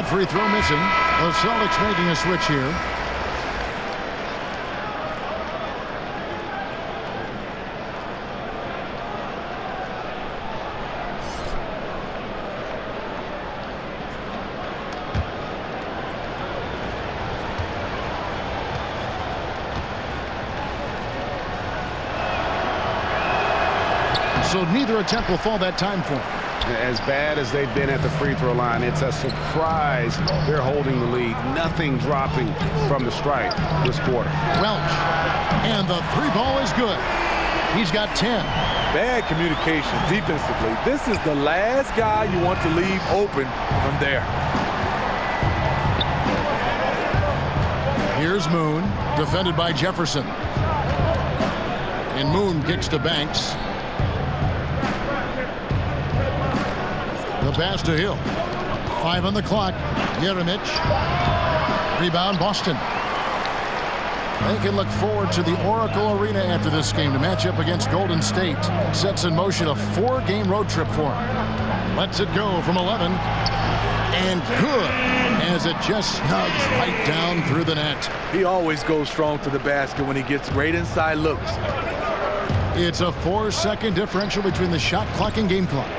free throw missing. The Celtics making a switch here. So neither attempt will fall that time for him. As bad as they've been at the free throw line, it's a surprise they're holding the lead. Nothing dropping from the stripe this quarter. Welch, and the three ball is good. He's got 10. Bad communication defensively. This is the last guy you want to leave open from there. Here's Moon, defended by Jefferson. And Moon kicks to Banks. The pass to Hill. 5 on the clock. Jeremic. Rebound, Boston. They can look forward to the Oracle Arena after this game to match up against Golden State. Sets in motion a 4-game road trip for him. Lets it go from 11. And good, as it just snugs right down through the net. He always goes strong to the basket when he gets great inside looks. It's a 4-second differential between the shot clock and game clock.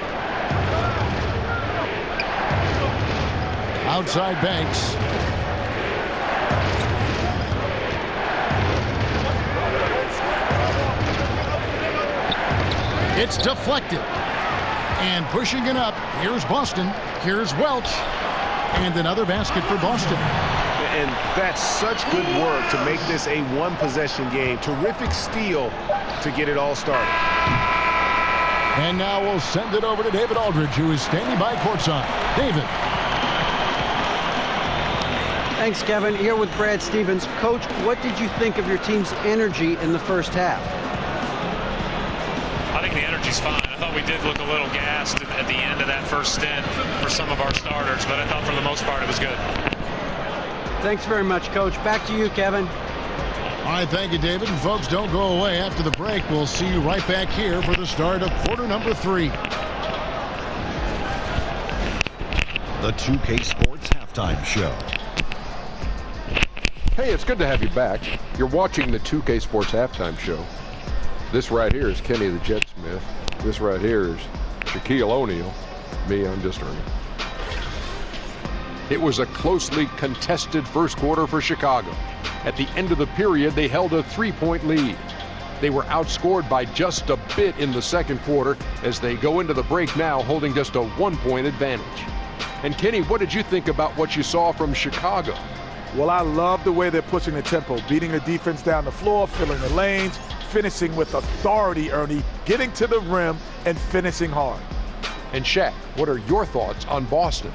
Outside Banks. It's deflected. And pushing it up. Here's Boston. Here's Welch. And another basket for Boston. And that's such good work to make this a one-possession game. Terrific steal to get it all started. And now we'll send it over to David Aldridge, who is standing by courtside. David. Thanks, Kevin. Here with Brad Stevens. Coach, what did you think of your team's energy in the first half? I think the energy's fine. I thought we did look a little gassed at the end of that first stint for some of our starters, but I thought for the most part it was good. Thanks very much, Coach. Back to you, Kevin. All right, thank you, David. And folks, don't go away. After the break, we'll see you right back here for the start of quarter number 3. The 2K Sports Halftime Show. Hey, it's good to have you back. You're watching the 2K Sports Halftime Show. This right here is Kenny the Jet Smith. This right here is Shaquille O'Neal. Me, I'm just Ernie. It was a closely contested first quarter for Chicago. At the end of the period, they held a 3-point lead. They were outscored by just a bit in the second quarter as they go into the break now holding just a 1-point advantage. And Kenny, what did you think about what you saw from Chicago? Well, I love the way they're pushing the tempo, beating the defense down the floor, filling the lanes, finishing with authority, Ernie, getting to the rim and finishing hard. And Shaq, what are your thoughts on Boston?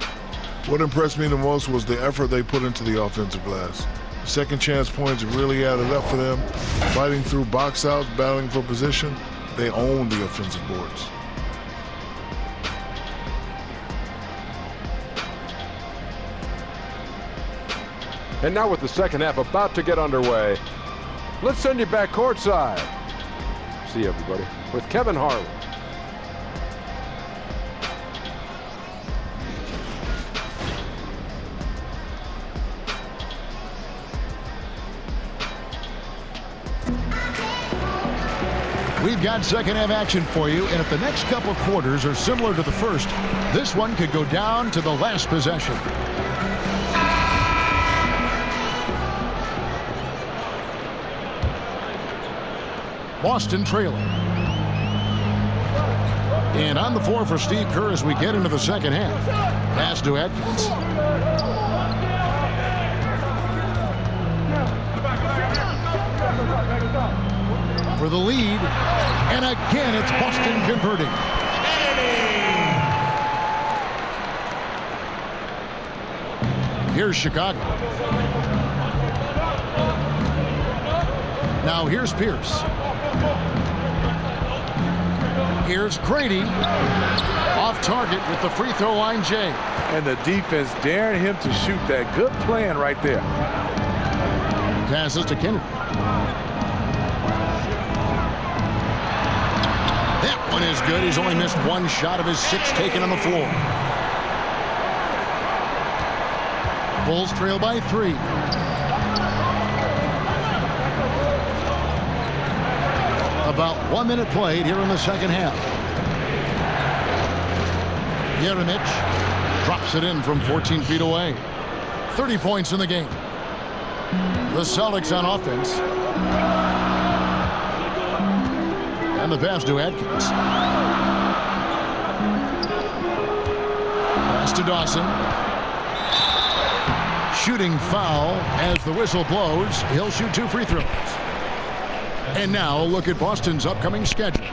What impressed me the most was the effort they put into the offensive glass. Second chance points really added up for them. Fighting through box outs, battling for position, they owned the offensive boards. And now with the second half about to get underway, let's send you back courtside. See you, everybody, with Kevin Harlan. We've got second half action for you, and if the next couple quarters are similar to the first, this one could go down to the last possession. Boston trailing. And on the floor for Steve Kerr as we get into the second half. Pass to Atkins. For the lead. And again, it's Boston converting. Here's Chicago. Now here's Pierce. Here's Grady. Off target with the free throw line, Jay. And the defense daring him to shoot that. Good plan right there. Passes to Kennedy. That one is good. He's only missed one shot of his 6 taken on the floor. Bulls trail by 3. About 1 minute played here in the second half. Jeremic drops it in from 14 feet away. 30 points in the game. The Celtics on offense. And the pass to Atkins. Pass to Dawson. Shooting foul as the whistle blows. He'll shoot 2 free throws. And now look at Boston's upcoming schedule.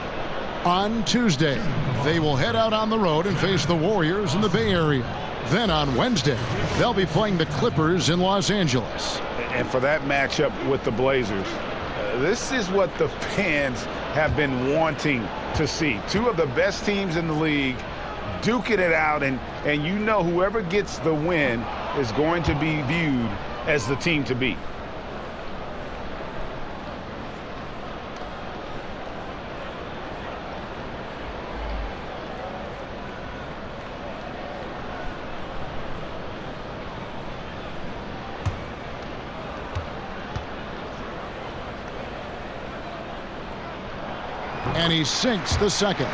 On Tuesday, they will head out on the road and face the Warriors in the Bay Area. Then on Wednesday, they'll be playing the Clippers in Los Angeles. And for that matchup with the Blazers, this is what the fans have been wanting to see. 2 of the best teams in the league duking it out, and you know whoever gets the win is going to be viewed as the team to beat. And he sinks the second.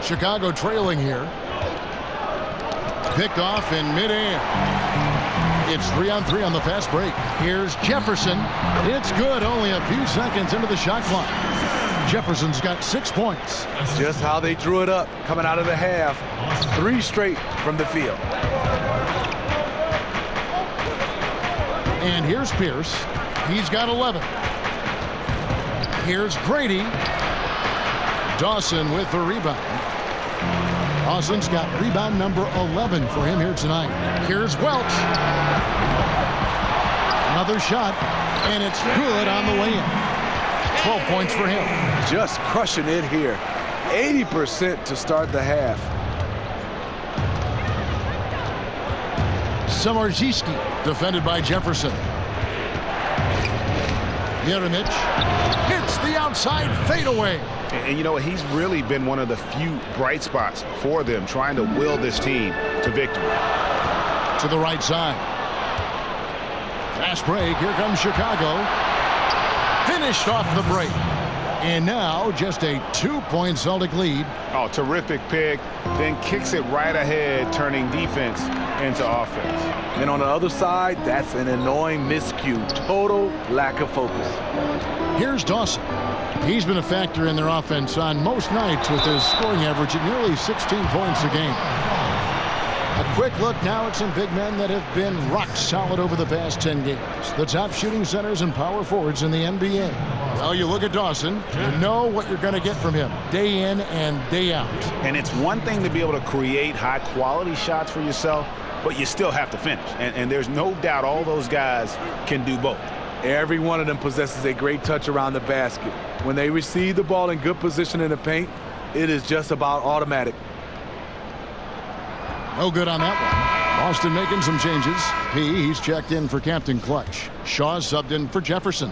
Chicago trailing here. Picked off in midair. It's 3-on-3 on the fast break. Here's Jefferson. It's good. Only a few seconds into the shot clock. Jefferson's got 6 points. Just how they drew it up coming out of the half. 3 straight from the field. And here's Pierce. He's got 11. Here's Grady. Dawson with the rebound. Dawson's got rebound number 11 for him here tonight. Here's Welch. Another shot, and it's good on the way in. 12 points for him. Just crushing it here. 80% to start the half. Samardziski defended by Jefferson. Jeremic hits the outside fadeaway. And you know, he's really been one of the few bright spots for them, trying to will this team to victory. To the right side. Fast break. Here comes Chicago. Finished off the break. And now just a 2-point Celtic lead. Oh, terrific pick. Then kicks it right ahead, turning defense into offense. And on the other side, that's an annoying miscue. Total lack of focus. Here's Dawson. He's been a factor in their offense on most nights with his scoring average at nearly 16 points a game. A quick look now at some big men that have been rock solid over the past 10 games. The top shooting centers and power forwards in the NBA. Well, you look at Dawson, you know what you're going to get from him day in and day out. And it's one thing to be able to create high-quality shots for yourself, but you still have to finish. And there's no doubt all those guys can do both. Every one of them possesses a great touch around the basket. When they receive the ball in good position in the paint, it is just about automatic. No good on that one. Boston making some changes. He's checked in for Captain Clutch. Shaw subbed in for Jefferson.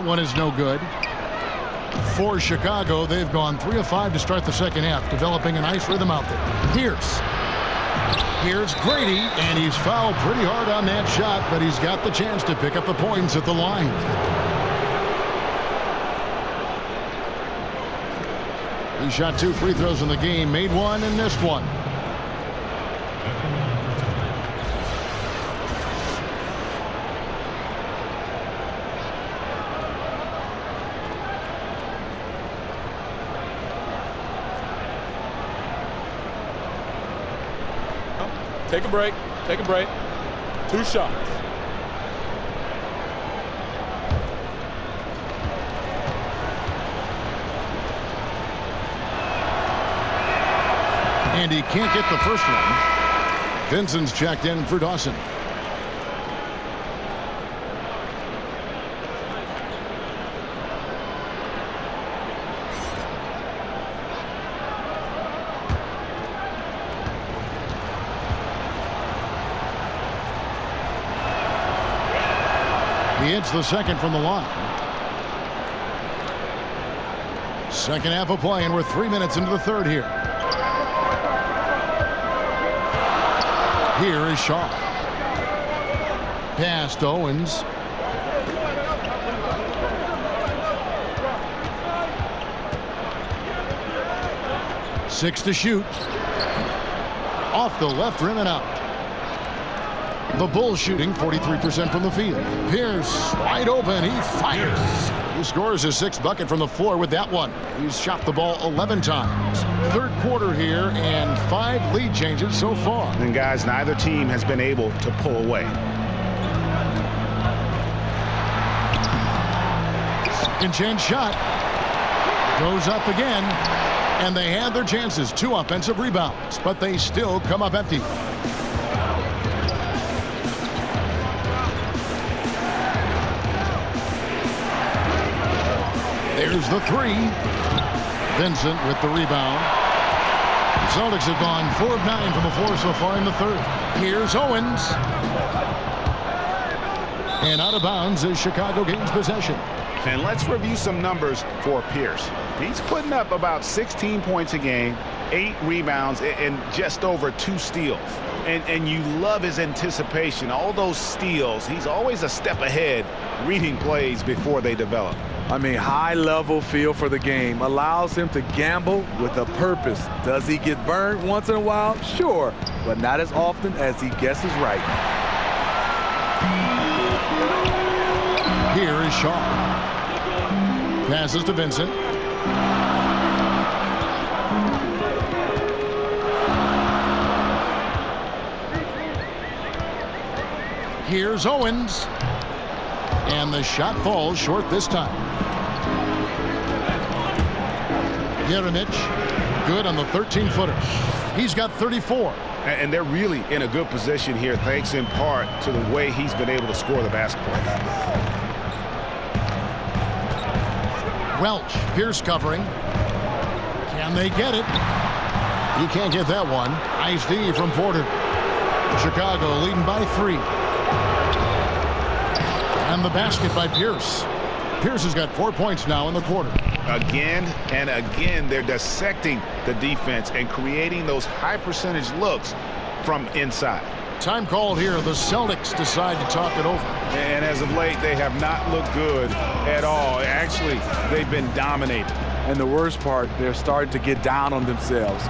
one is no good. For Chicago, they've gone 3 of 5 to start the second half, developing a nice rhythm out there. Pierce. Here's Grady, and he's fouled pretty hard on that shot, but he's got the chance to pick up the points at the line. He shot 2 free throws in the game, made one and missed one. Take a break. Take a break. 2 shots. And he can't get the first one. Vincent's checked in for Dawson. He hits the second from the line. Second half of play, and we're 3 minutes into the third here. Here is Shaw. Pass to Owens. Six to shoot. Off the left rim and out. The Bulls shooting 43% from the field. Pierce wide open. He fires. He scores his 6th bucket from the floor with that one. He's shot the ball 11 times. Third quarter here and 5 lead changes so far. And guys, neither team has been able to pull away. Second chance shot. Goes up again. And they had their chances. 2 offensive rebounds. But they still come up empty. There's the 3. Vincent with the rebound. The Celtics have gone 4 of 9 from the floor so far in the third. Here's Owens. And out of bounds as Chicago gains possession. And let's review some numbers for Pierce. He's putting up about 16 points a game, 8 rebounds, and just over 2 steals. And you love his anticipation. All those steals, he's always a step ahead, reading plays before they develop. I mean, high-level feel for the game allows him to gamble with a purpose. Does he get burned once in a while? Sure, but not as often as he guesses right. Here is Shaw. Passes to Vincent. Here's Owens. And the shot falls short this time. Jeremic, good on the 13-footer. He's got 34. And they're really in a good position here, thanks in part to the way he's been able to score the basketball. Welch, Pierce covering. Can they get it? He can't get that one. Nice D from Porter. Chicago leading by 3. And the basket by Pierce. Pierce has got 4 points now in the quarter. Again and again, they're dissecting the defense and creating those high percentage looks from inside. Time called here. The Celtics decide to talk it over. And as of late, they have not looked good at all. Actually, they've been dominated. And the worst part, they're starting to get down on themselves.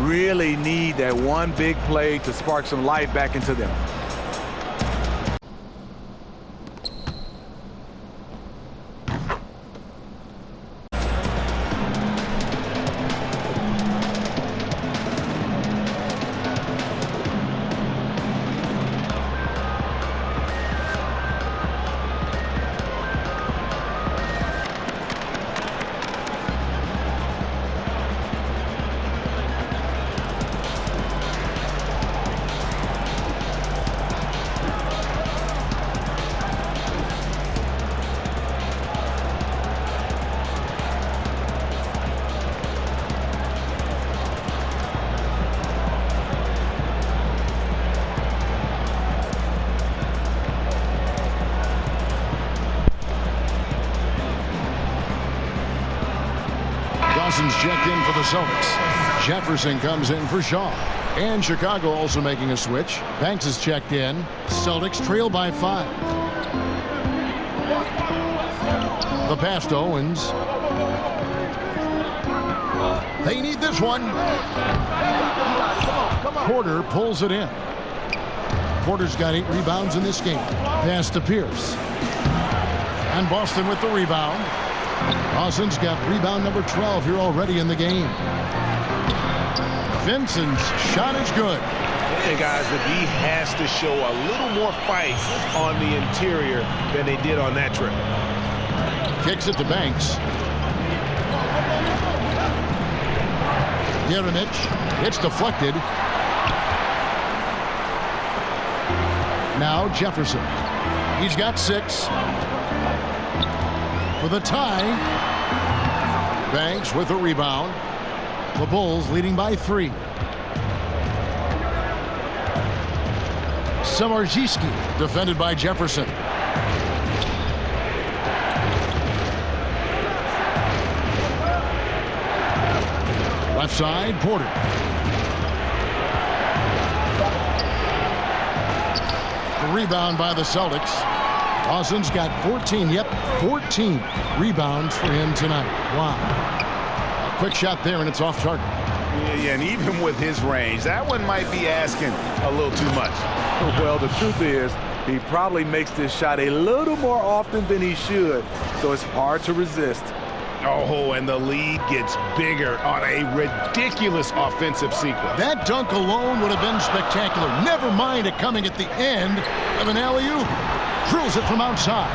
Really need that one big play to spark some life back into them. Celtics. Jefferson comes in for Shaw. And Chicago also making a switch. Banks is checked in. Celtics trail by 5. The pass to Owens. They need this one. Porter pulls it in. Porter's got 8 rebounds in this game. Pass to Pierce. And Boston with the rebound. Dawson's got rebound number 12 here already in the game. Vincent's shot is good. And guys, the D has to show a little more fight on the interior than they did on that trip. Kicks it to Banks. Yerimich. It's deflected. Now Jefferson. He's got 6. For the tie. Banks with a rebound. The Bulls leading by 3. Samardziski defended by Jefferson. Left side, Porter. The rebound by the Celtics. Dawson's got 14. Yep, 14 rebounds for him tonight. Wow. Quick shot there, and it's off target. Yeah, and even with his range, that one might be asking a little too much. Well, the truth is, he probably makes this shot a little more often than he should, so it's hard to resist. Oh, and the lead gets bigger on a ridiculous offensive sequence. That dunk alone would have been spectacular. Never mind it coming at the end of an alley-oop. Drills it from outside.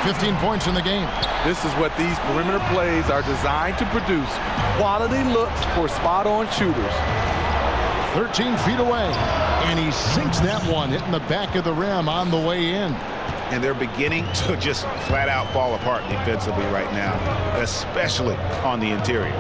15 points in the game. This is what these perimeter plays are designed to produce. Quality looks for spot-on shooters. 13 feet away. And he sinks that one, hitting the back of the rim on the way in. And they're beginning to just flat out fall apart defensively right now, especially on the interior.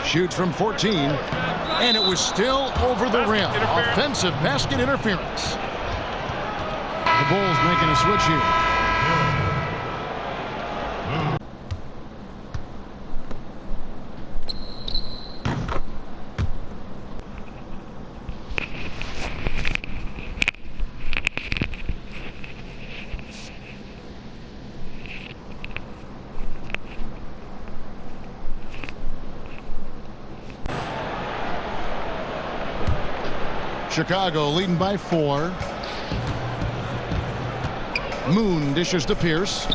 Shoots from 14, and it was still over the rim. Offensive basket interference. The Bulls making a switch here. Chicago leading by 4. Moon dishes to Pierce.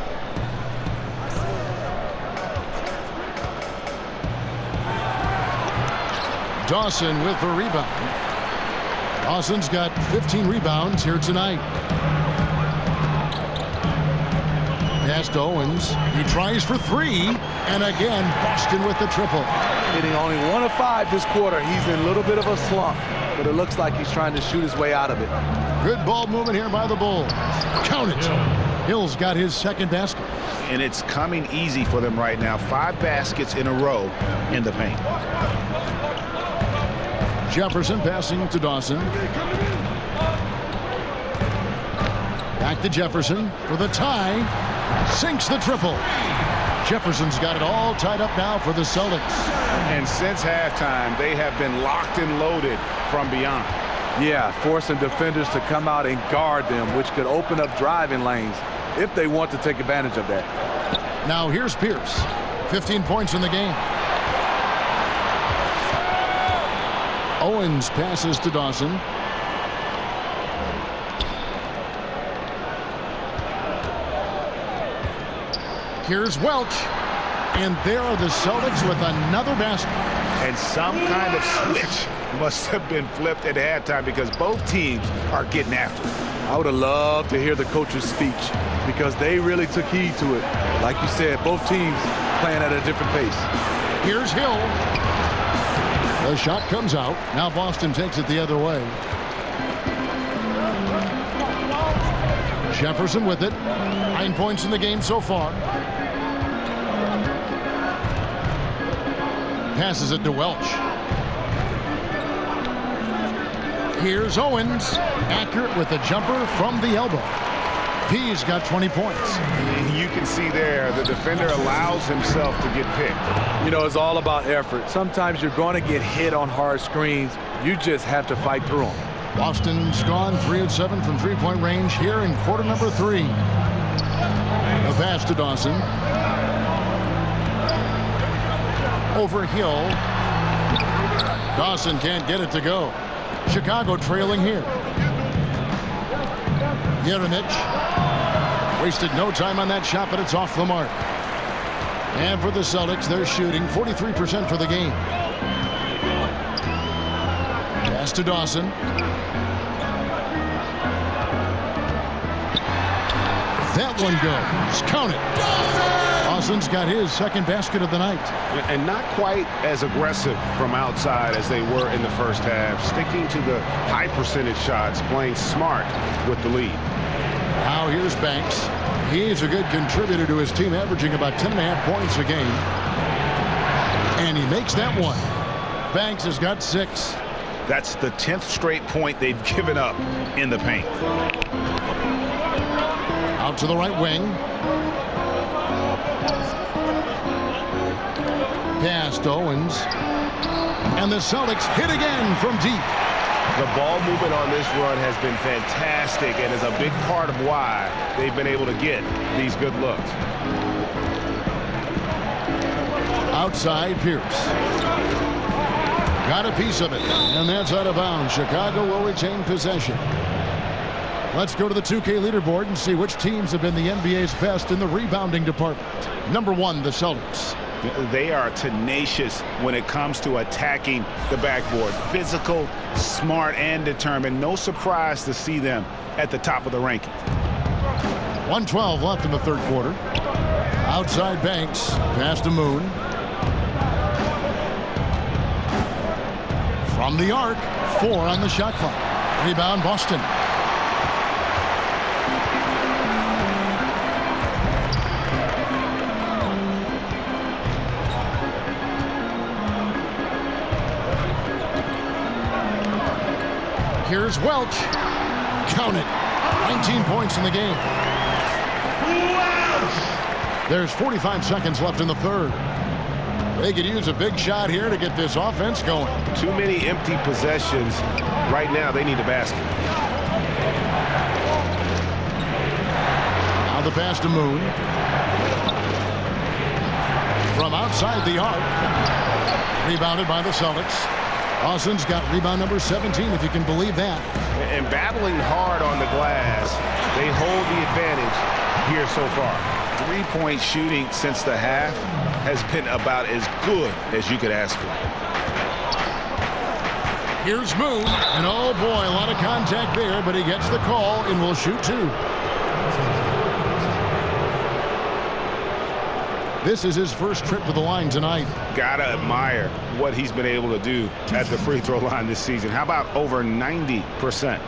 Dawson with the rebound. Dawson's got 15 rebounds here tonight. Pass to Owens. He tries for 3. And again, Boston with the triple. Hitting only 1 of 5 this quarter. He's in a little bit of a slump, but it looks like he's trying to shoot his way out of it. Good ball movement here by the Bulls. Count it. Hill's got his second basket. And it's coming easy for them right now. 5 baskets in a row in the paint. Jefferson passing to Dawson. Back to Jefferson for the tie. Sinks the triple. Jefferson's got it all tied up now for the Celtics. And since halftime, they have been locked and loaded from beyond. Yeah, forcing defenders to come out and guard them, which could open up driving lanes if they want to take advantage of that. Now here's Pierce. 15 points in the game. Owens passes to Dawson. Here's Welch. And there are the Celtics with another basket. And some kind of switch must have been flipped at halftime because both teams are getting after it. I would have loved to hear the coach's speech because they really took heed to it. Like you said, both teams playing at a different pace. Here's Hill. The shot comes out. Now Boston takes it the other way. Jefferson with it. 9 points in the game so far. Passes it to Welch. Here's Owens, accurate with a jumper from the elbow. He's got 20 points. You can see there the defender allows himself to get picked. You know, it's all about effort. Sometimes you're going to get hit on hard screens. You just have to fight through them. Boston's gone 3 of 7 from three-point range here in quarter number 3. A pass to Dawson. Over Hill. Dawson can't get it to go. Chicago trailing here. Yerimich wasted no time on that shot, but it's off the mark. And for the Celtics, they're shooting 43% for the game. Pass to Dawson. That one goes. Count it. Dawson's got his second basket of the night. And not quite as aggressive from outside as they were in the first half. Sticking to the high percentage shots, playing smart with the lead. Now here's Banks. He's a good contributor to his team, averaging about 10.5 points a game. And he makes that one. Banks has got 6. That's the 10th straight point they've given up in the paint. Out to the right wing. Past Owens. And the Celtics hit again from deep. The ball movement on this run has been fantastic and is a big part of why they've been able to get these good looks. Outside Pierce. Got a piece of it, and that's out of bounds. Chicago will retain possession. Let's go to the 2K leaderboard and see which teams have been the NBA's best in the rebounding department. Number 1, the Celtics. They are tenacious when it comes to attacking the backboard. Physical, smart, and determined. No surprise to see them at the top of the ranking. 1:12 left in the third quarter. Outside Banks. Pass to Moon. From the arc. 4 on the shot clock. Rebound Boston. Here's Welch. Count it. 19 points in the game. There's 45 seconds left in the third. They could use a big shot here to get this offense going. Too many empty possessions. Right now, they need a basket. Now the pass to Moon. From outside the arc. Rebounded by the Celtics. Dawson's got rebound number 17, if you can believe that. And battling hard on the glass, they hold the advantage here so far. 3-point shooting since the half has been about as good as you could ask for. Here's Moon, and oh boy, a lot of contact there, but he gets the call and will shoot 2. This is his first trip to the line tonight. Gotta admire what he's been able to do at the free throw line this season. How about over 90%?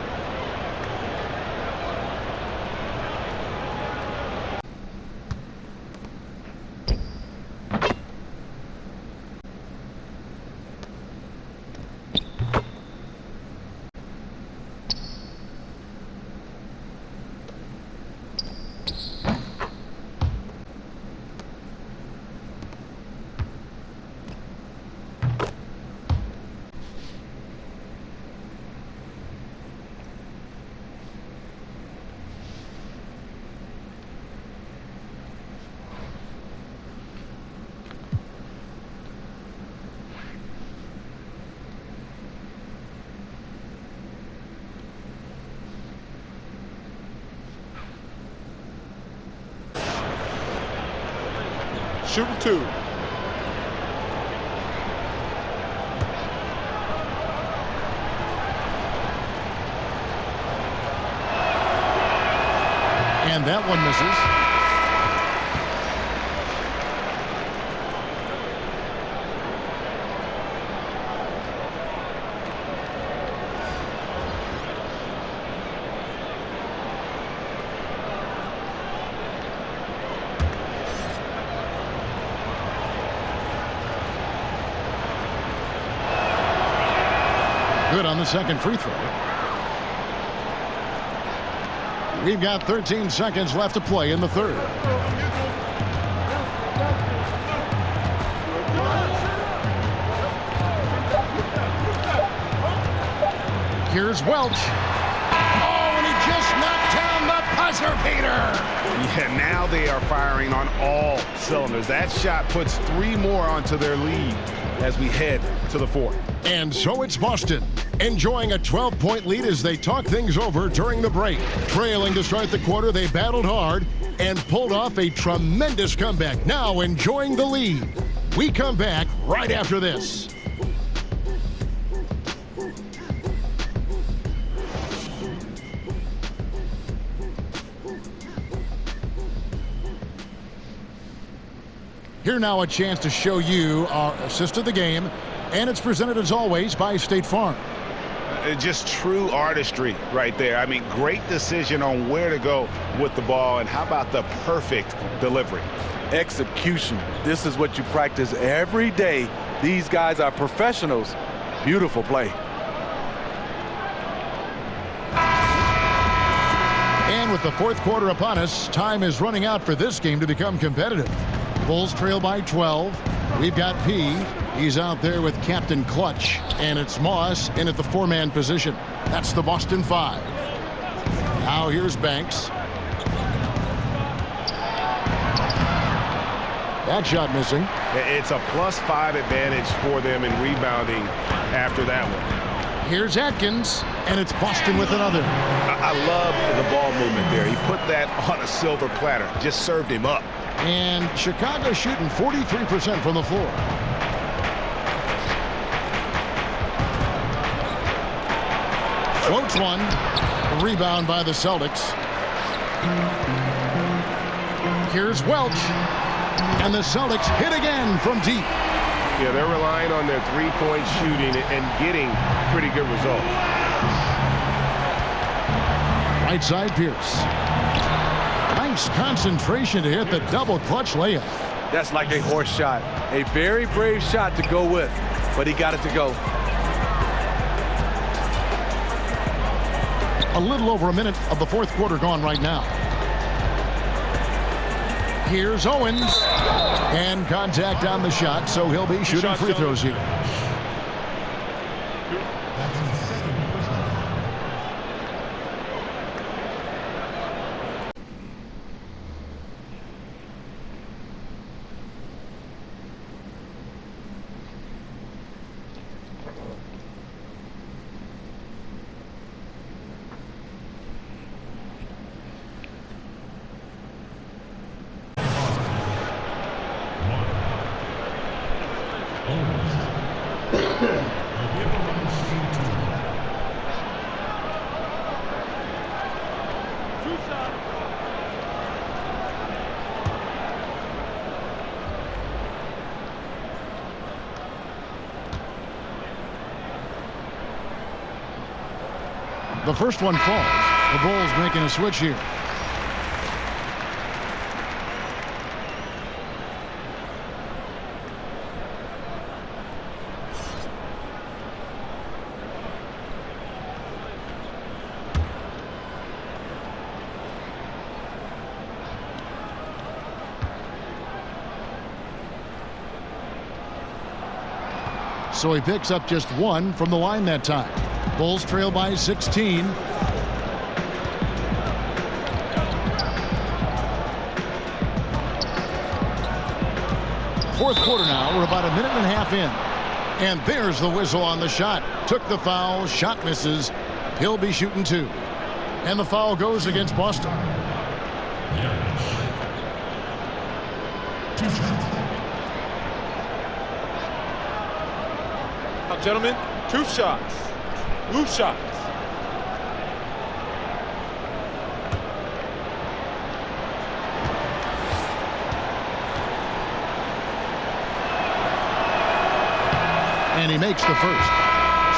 Shooting 2. And that one misses. good on the second free throw. We've got 13 seconds left to play in the third. Here's Welch. Oh, and he just knocked down the buzzer beater. Yeah, now they are firing on all cylinders. That shot puts 3 more onto their lead as we head to the fourth. And so it's Boston, enjoying a 12-point lead as they talk things over during the break. Trailing to start the quarter, they battled hard and pulled off a tremendous comeback. Now enjoying the lead. We come back right after this. Here now a chance to show you our assist of the game, and it's presented as always by State Farm. Just true artistry right there. I mean, great decision on where to go with the ball, and how about the perfect delivery? Execution. This is what you practice every day. These guys are professionals. Beautiful play. And with the fourth quarter upon us, time is running out for this game to become competitive. Bulls trail by 12. We've got P. He's out there with Captain Clutch. And it's Moss in at the 4-man position. That's the Boston 5. Now here's Banks. That shot missing. It's a +5 advantage for them in rebounding after that one. Here's Atkins, and it's Boston with another. I love the ball movement there. He put that on a silver platter, just served him up. And Chicago shooting 43% from the floor. Floats one. Rebound by the Celtics. Here's Welch. And the Celtics hit again from deep. Yeah, they're relying on their three-point shooting and getting pretty good results. Right side, Pierce. Nice concentration to hit the double clutch layup. That's like a horse shot. A very brave shot to go with, but he got it to go. A little over a minute of the fourth quarter gone right now. Here's Owens. And contact on the shot, so he'll be shooting free throws here. The first one falls. The Bulls making a switch here. So he picks up just one from the line that time. Bulls trail by 16. Fourth quarter now. We're about a minute and a half in. And there's the whistle on the shot. Took the foul. Shot misses. He'll be shooting two. And the foul goes against Boston. Now, gentlemen, 2 shots. Blue shots. And he makes the first.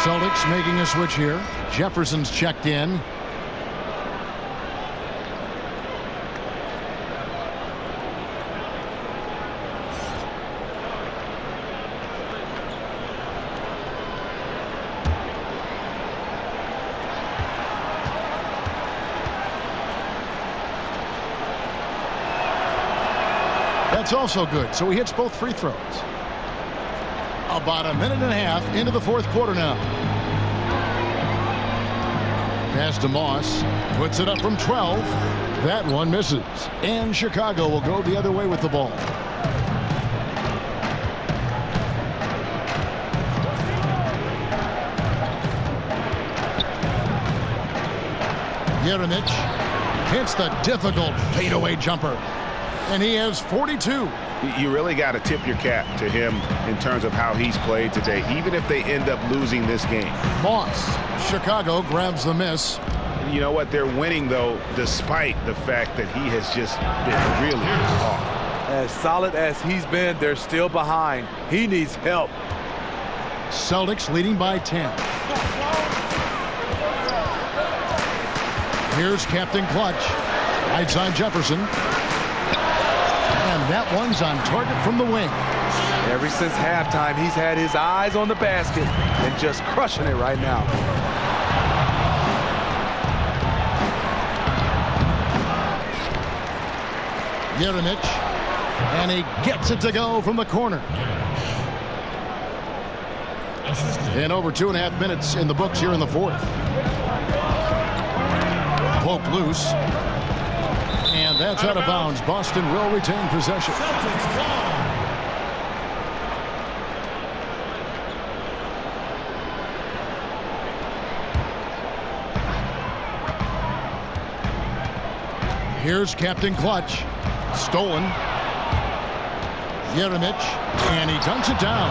Celtics making a switch here. Jefferson's checked in. That's also good. So he hits both free throws. About a minute and a half into the fourth quarter now. Pass to Moss. Puts it up from 12. That one misses. And Chicago will go the other way with the ball. Jeremic hits the difficult fadeaway jumper. And he has 42. You really got to tip your cap to him in terms of how he's played today, even if they end up losing this game. Moss. Chicago grabs the miss. You know what? They're winning, though, despite the fact that he has just been really off. As solid as he's been, they're still behind. He needs help. Celtics leading by 10. Here's Captain Clutch. Right side Jefferson. And that one's on target from the wing. Ever since halftime, he's had his eyes on the basket and just crushing it right now. Jeremic. And he gets it to go from the corner. And over 2.5 minutes in the books here in the fourth. Pope loose. And that's out of bounds. Boston will retain possession. Here's Captain Clutch. Stolen. Jeremic. And he dunks it down.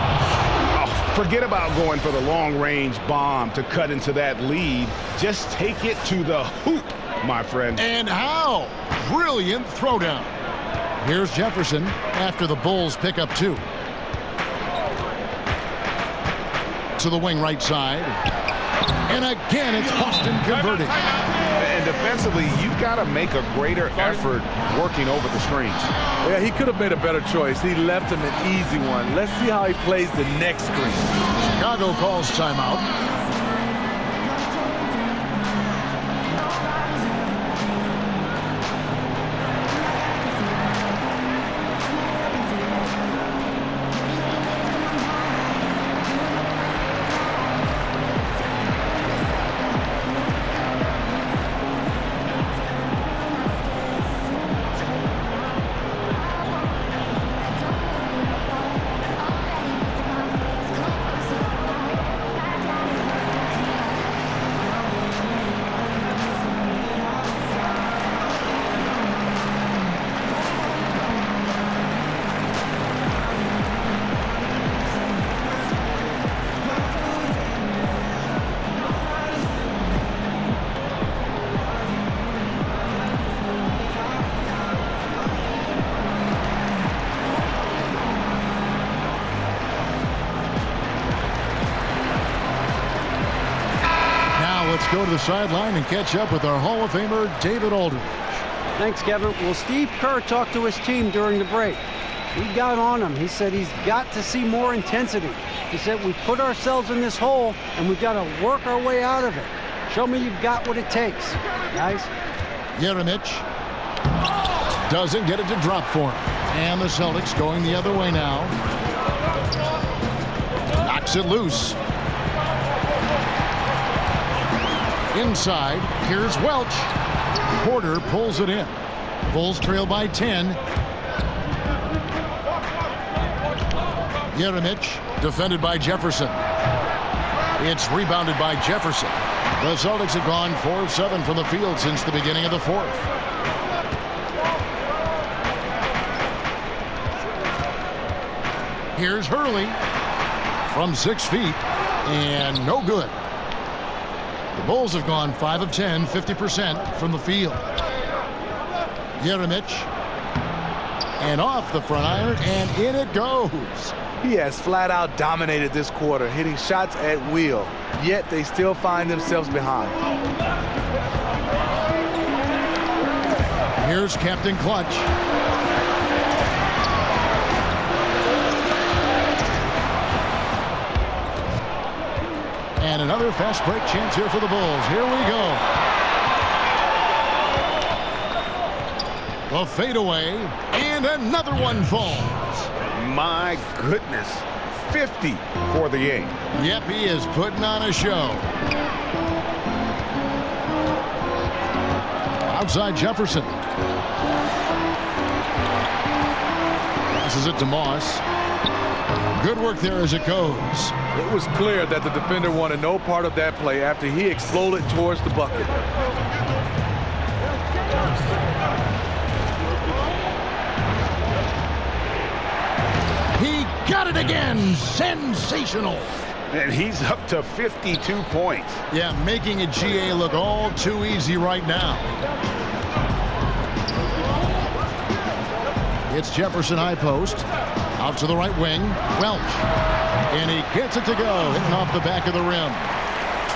Forget about going for the long-range bomb to cut into that lead. Just take it to the hoop, my friend. And how? Brilliant throwdown. Here's Jefferson after the Bulls pick up 2. To the wing right side. And again, it's Boston converting. And defensively, you've got to make a greater effort working over the screens. Yeah, he could have made a better choice. He left him an easy one. Let's see how he plays the next screen. Chicago calls timeout. Let's go to the sideline and catch up with our Hall of Famer, David Aldridge. Thanks, Kevin. Well, Steve Kerr talked to his team during the break. We got on him. He said he's got to see more intensity. He said we put ourselves in this hole, and we've got to work our way out of it. Show me you've got what it takes, guys. Jeremic doesn't get it to drop for him. And the Celtics going the other way now. Knocks it loose. Inside, here's Welch. Porter pulls it in. Bulls trail by 10. Jeremic, defended by Jefferson. It's rebounded by Jefferson. The Celtics have gone 4 of 7 from the field since the beginning of the fourth. Here's Hurley from 6 feet, and no good. The Bulls have gone 5 of 10, 50% from the field. Jeremic, and off the front iron, and in it goes. He has flat out dominated this quarter, hitting shots at will, yet they still find themselves behind. Here's Captain Clutch. And another fast break chance here for the Bulls. Here we go. The fadeaway, and another one falls. My goodness. 50 for the game. Yep, he is putting on a show. Outside Jefferson. Passes it to Moss. Good work there as it goes. It was clear that the defender wanted no part of that play after he exploded towards the bucket. He got it again. Sensational. And he's up to 52 points. Yeah, making a GA look all too easy right now. It's Jefferson high post. Out to the right wing. Welch. And he gets it to go. Hitting off the back of the rim.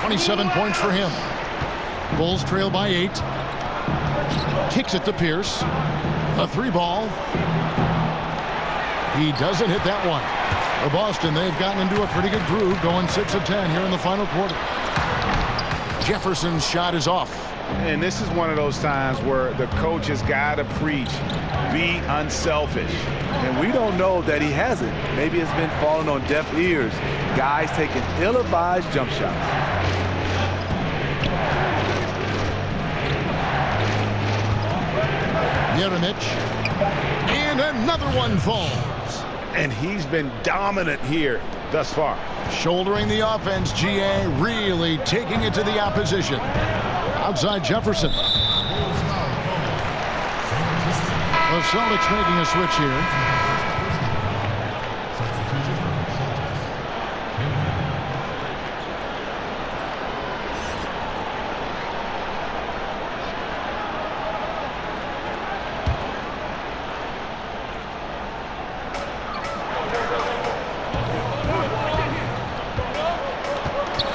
27 points for him. Bulls trail by 8. Kicks it to Pierce. A 3-ball. He doesn't hit that one. For Boston, they've gotten into a pretty good groove, going 6 of 10 here in the final quarter. Jefferson's shot is off. And this is one of those times where the coach has got to preach, be unselfish. And we don't know that he hasn't. Maybe it's been falling on deaf ears. Guys taking ill-advised jump shots. Yerimich. And another one falls. And he's been dominant here thus far. Shouldering the offense, GA really taking it to the opposition. Outside Jefferson. The Celtics making a switch here.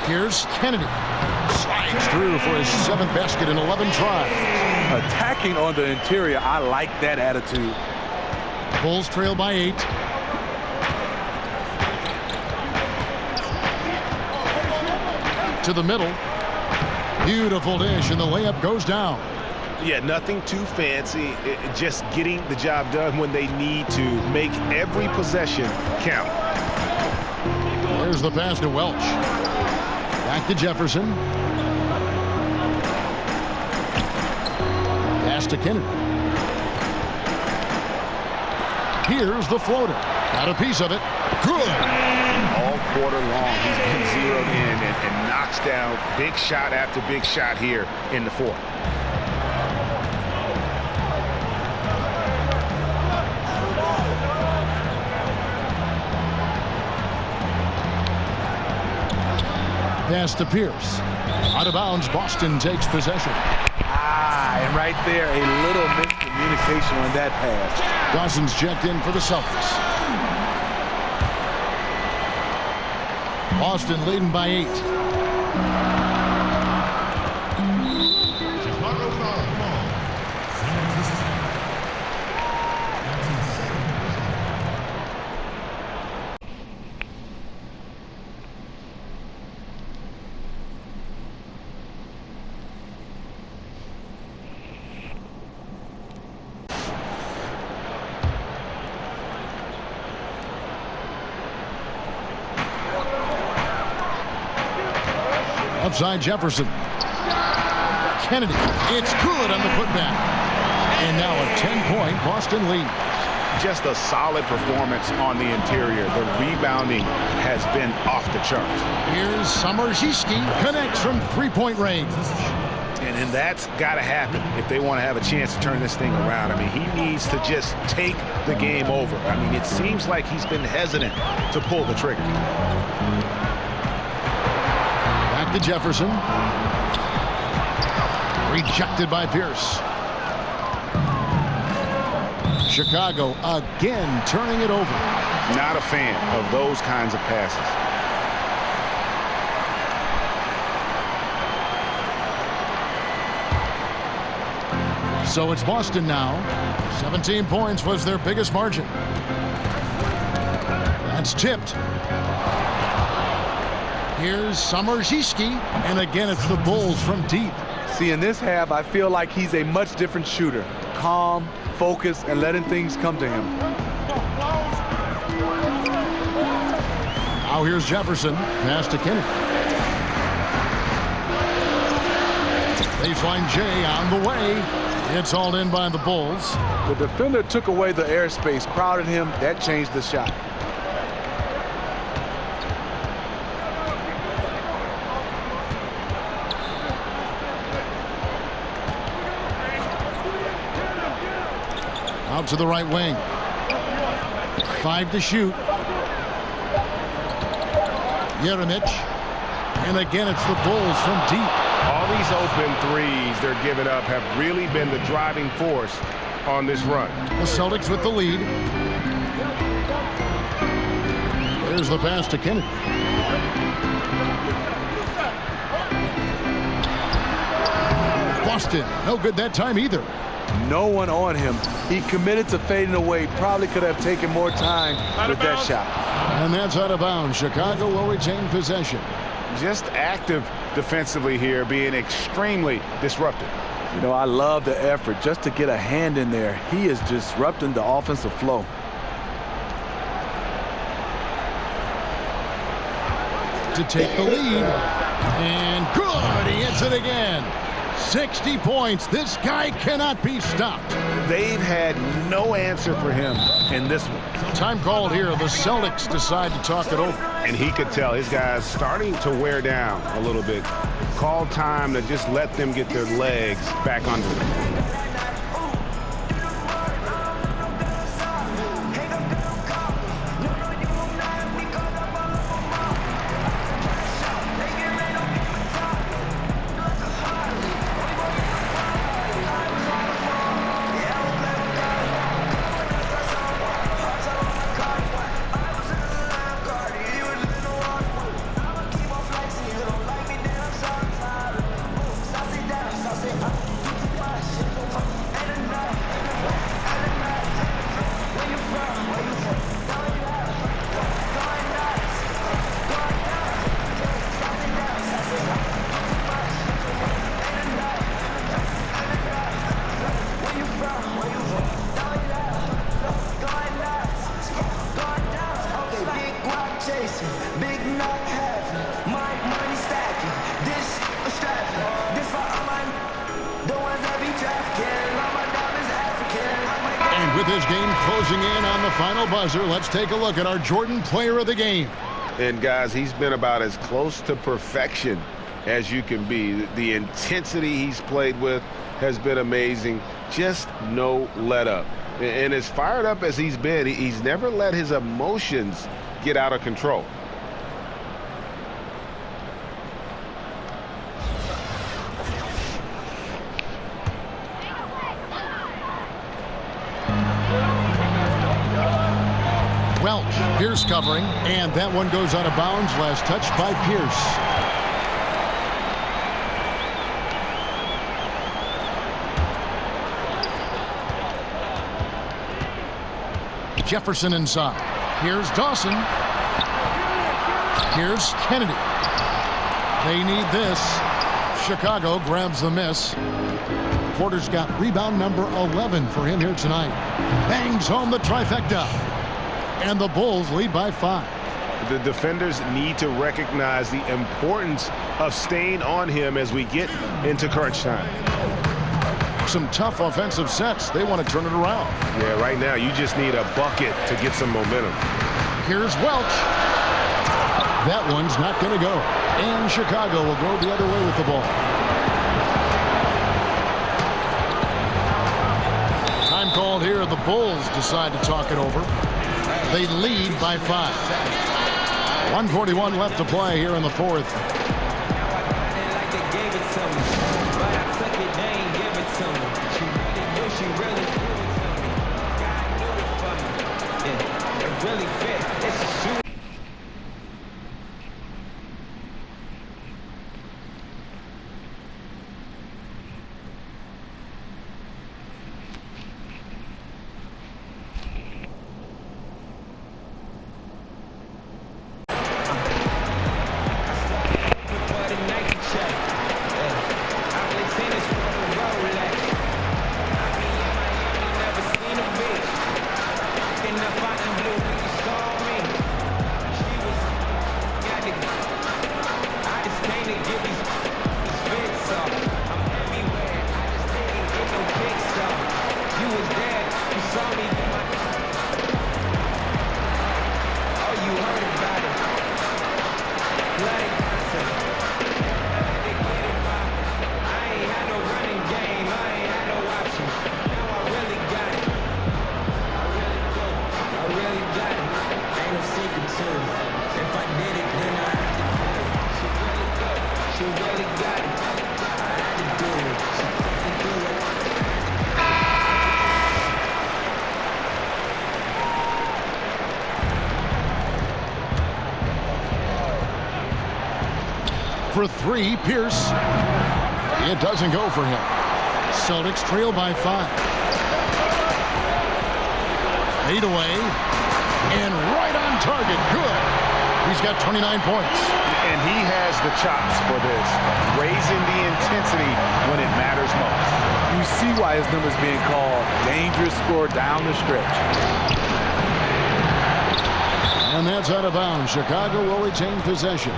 Here's Kennedy. Slides through for his 7th basket in 11 tries. Attacking on the interior, I like that attitude. Bulls trail by 8. To the middle. Beautiful dish, and the layup goes down. Yeah, nothing too fancy. Just getting the job done when they need to. Make every possession count. There's the pass to Welch. Back to Jefferson. Pass to Kennedy. Here's the floater. Got a piece of it. Good. All quarter long, he's been zeroed in and knocks down big shot after big shot here in the fourth. Pass to Pierce. Out of bounds, Boston takes possession. And right there, a little miscommunication on that pass. Dawson's checked in for the Celtics. Boston leading by 8. Outside Jefferson. Kennedy. It's good on the putback. And now a 10-point Boston lead. Just a solid performance on the interior. The rebounding has been off the charts. Here's Summerziski. Connects from 3-point range. And that's got to happen if they want to have a chance to turn this thing around. I mean, he needs to just take the game over. I mean, it seems like he's been hesitant to pull the trigger. To Jefferson. Rejected by Pierce. Chicago again turning it over. Not a fan of those kinds of passes. So it's Boston now. 17 points was their biggest margin. That's tipped. Here's Summerziski, and again it's the Bulls from deep. See, in this half, I feel like he's a much different shooter. calm, focused, and letting things come to him. Now here's Jefferson. Pass to Kennedy. Baseline J on the way. It's hauled in by the Bulls. The defender took away the airspace, crowded him. That changed the shot. Out to the right wing. 5 to shoot. Yeremich. And again, it's the Bulls from deep. All these open threes they're giving up have really been the driving force on this run. The Celtics with the lead. There's the pass to Kennedy. Boston, no good that time either. No one on him. He committed to fading away. Probably could have taken more time with that shot. And that's out of bounds. Chicago will retain possession. Just active defensively here, being extremely disruptive. You know, I love the effort just to get a hand in there. He is disrupting the offensive flow. To take the lead. And good. He hits it again. 60 points. This guy cannot be stopped. They've had no answer for him in this one. Time called here. The Celtics decide to talk it over. And he could tell his guys starting to wear down a little bit. Call time to just let them get their legs back under them. With this game closing in on the final buzzer, let's take a look at our Jordan Player of the Game. And guys, he's been about as close to perfection as you can be. The intensity he's played with has been amazing. Just no let up. And as fired up as he's been, he's never let his emotions get out of control. Welch, Pierce covering, and that one goes out of bounds. Last touch by Pierce. Jefferson inside. Here's Dawson. Here's Kennedy. They need this. Chicago grabs the miss. Porter's got rebound number 11 for him here tonight. Bangs home the trifecta. And the Bulls lead by 5. The defenders need to recognize the importance of staying on him as we get into crunch time. Some tough offensive sets. They want to turn it around. Yeah, right now you just need a bucket to get some momentum. Here's Welch. That one's not going to go. And Chicago will go the other way with the ball. Time called here. The Bulls decide to talk it over. They lead by 5. 1:41 left to play here in the fourth. for three. Pierce. It doesn't go for him. Celtics trail by 5. Fade away. And right on target. Good. He's got 29 points. And he has the chops for this. Raising the intensity when it matters most. You see why his number's being called. Dangerous score down the stretch. And that's out of bounds. Chicago will retain possession.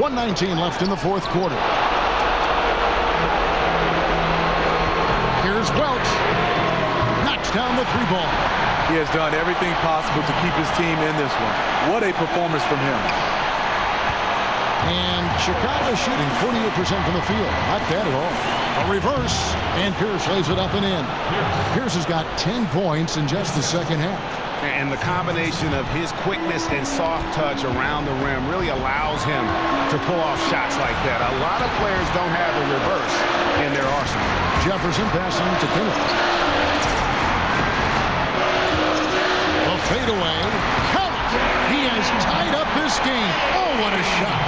.119 left in the fourth quarter. Here's Welch. Knocks down the 3 ball. He has done everything possible to keep his team in this one. What a performance from him. And Chicago shooting 48% from the field. Not bad at all. A reverse. And Pierce lays it up and in. Pierce has got 10 points in just the second half. And the combination of his quickness and soft touch around the rim really allows him to pull off shots like that. A lot of players don't have a reverse in their arsenal. Jefferson passing to Kenneth. A fadeaway. Count it. He has tied up this game. Oh, what a shot.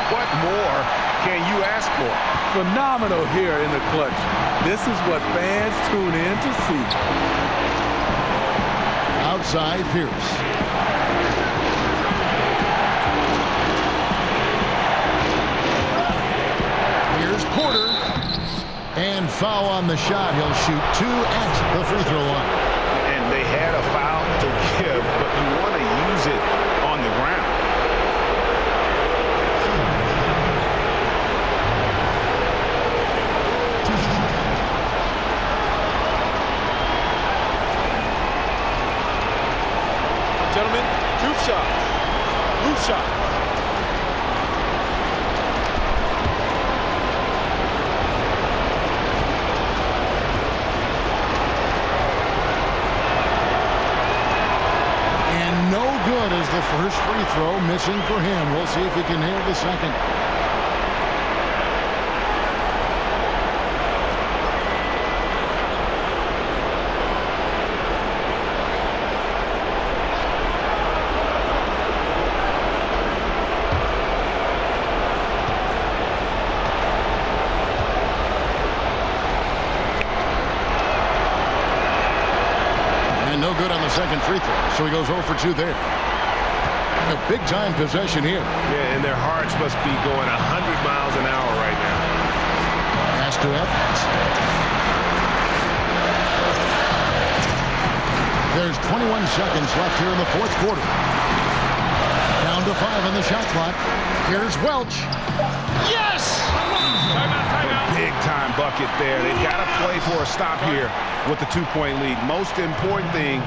What more can you ask for? Phenomenal here in the clutch. This is what fans tune in to see. Outside Pierce. Here's Porter. And foul on the shot. He'll shoot 2 at the free throw line. And they had a foul to give, but you want to use it on the ground. Gentlemen, 2 shots. Loose shot. And no good as the first free throw missing for him. We'll see if he can nail the second. No good on the second free throw, so he goes 0 for 2 there. A big-time possession here. Yeah, and their hearts must be going 100 miles an hour right now. Pass to Evans. There's 21 seconds left here in the fourth quarter. Down to 5 on the shot clock. Here's Welch. Yes! Big-time bucket there. They've got to play for a stop here with the 2-point lead. Most important thing,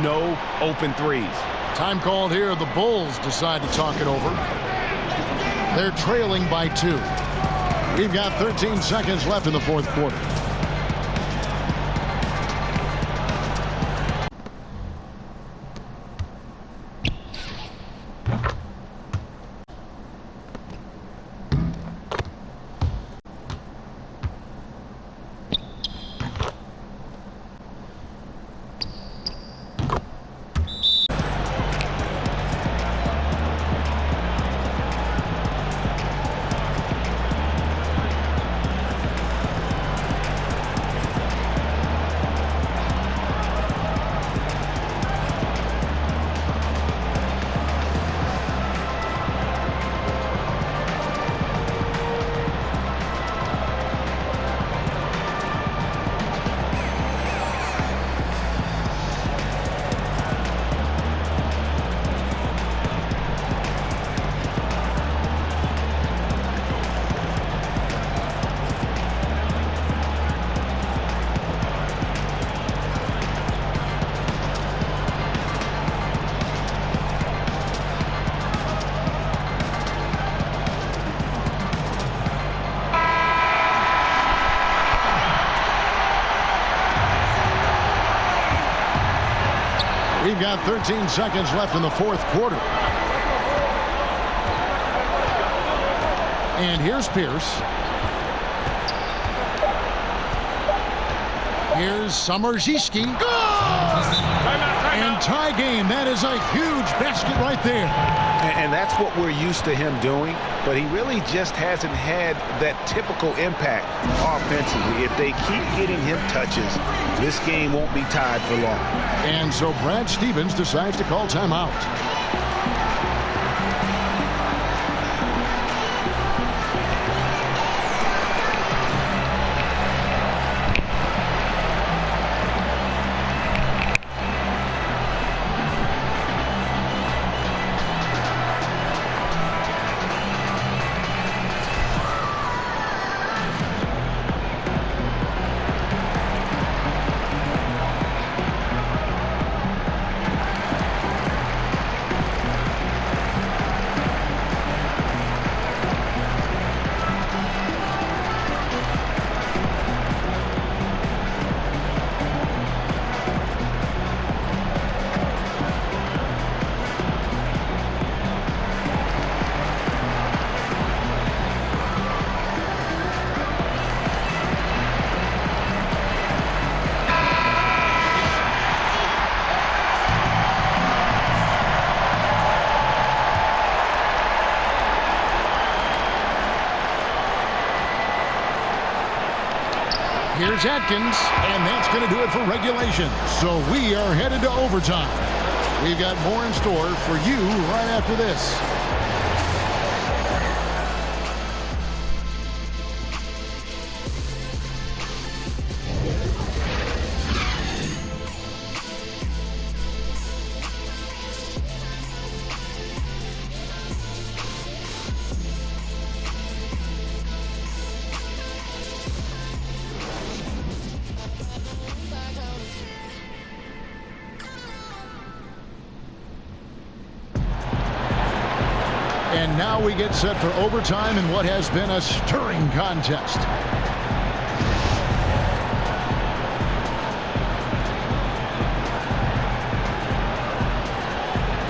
no open threes. Time called here. The Bulls decide to talk it over. They're trailing by 2. We've got 13 seconds left in the fourth quarter. We've got 13 seconds left in the fourth quarter. And here's Pierce. Here's Summerziski. And tie game. That is a huge basket right there. And that's what we're used to him doing, but he really just hasn't had that typical impact offensively. If they keep getting him touches, this game won't be tied for long. And so Brad Stevens decides to call timeout. Here's Atkins, and that's going to do it for regulation. So we are headed to overtime. We've got more in store for you right after this. And now we get set for overtime in what has been a stirring contest.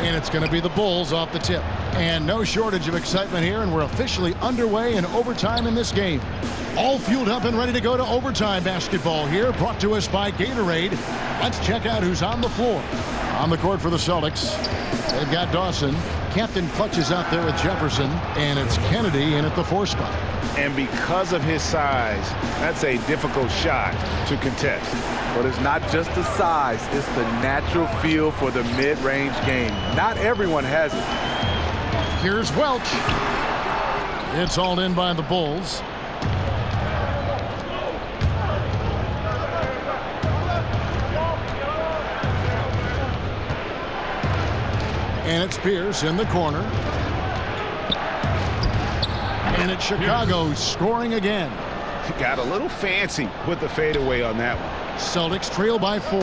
And it's going to be the Bulls off the tip. And no shortage of excitement here, and we're officially underway in overtime in this game. All fueled up and ready to go to overtime basketball here, brought to us by Gatorade. Let's check out who's on the floor. On the court for the Celtics, they've got Dawson. Captain Clutch is out there with Jefferson, and it's Kennedy in at the 4 spot. And because of his size, that's a difficult shot to contest. But it's not just the size, it's the natural feel for the mid-range game. Not everyone has it. Here's Welch. It's hauled in by the Bulls. And it's Pierce in the corner. And it's Chicago scoring again. Got a little fancy with the fadeaway on that one. Celtics trail by 4.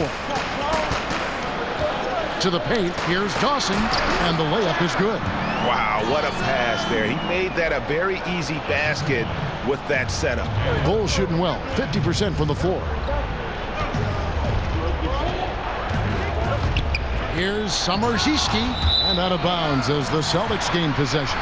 To the paint, here's Dawson, and the layup is good. Wow, what a pass there. He made that a very easy basket with that setup. Bulls shooting well, 50% from the floor. Here's Summerziski, and out of bounds as the Celtics gain possession.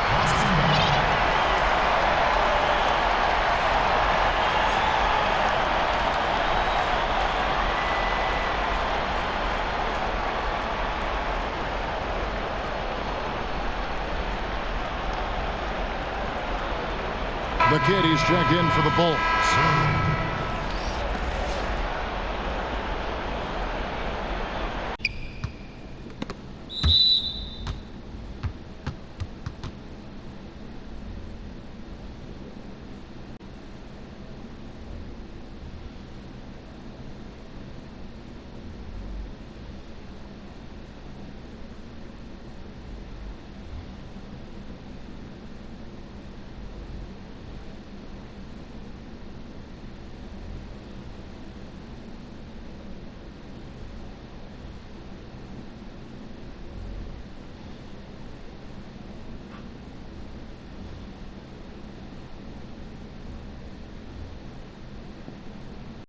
The Kitties check in for the Bulls.